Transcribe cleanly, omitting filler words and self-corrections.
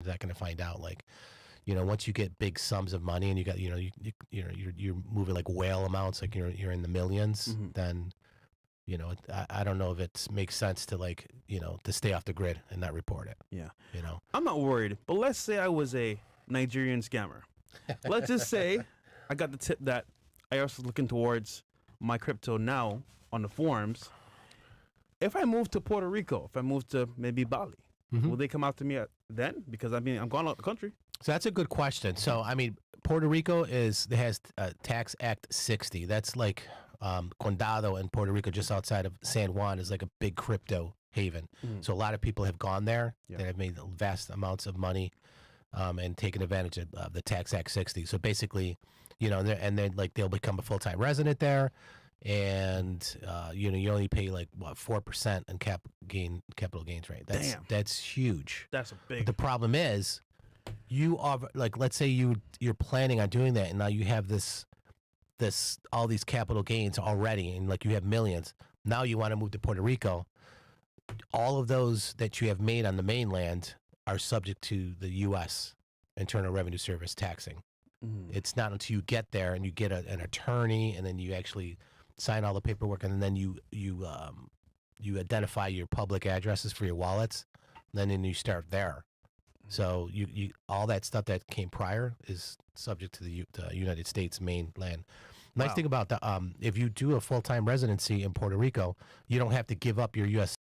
not going to find out. Like, once you get big sums of money and you got, you're moving like whale amounts, like you're in the millions, then, I don't know if it makes sense to like, to stay off the grid and not report it. Yeah. I'm not worried, but let's say I was a Nigerian scammer. Let's just say I got the tip that I was looking towards my crypto now on the forums. If I move to Puerto Rico, if I move to maybe Bali, will they come out to me then? Because I'm gone out the country. So that's a good question. So Puerto Rico has Tax Act 60. That's like Condado in Puerto Rico, just outside of San Juan, is like a big crypto haven. So a lot of people have gone there. They have made vast amounts of money and taken advantage of the Tax Act 60. So basically, and then like they'll become a full-time resident there. And you only pay like 4% in capital gains rate. That's huge. That's a big. But the problem is, you are like, let's say you're planning on doing that, and now you have all these capital gains already, and like you have millions. Now you want to move to Puerto Rico. All of those that you have made on the mainland are subject to the U.S. Internal Revenue Service taxing. It's not until you get there and you get an attorney, and then you actually sign all the paperwork, and then you identify your public addresses for your wallets, and then you start there. So you all that stuff that came prior is subject to the United States mainland. Nice thing about if you do a full-time residency in Puerto Rico, you don't have to give up your U.S.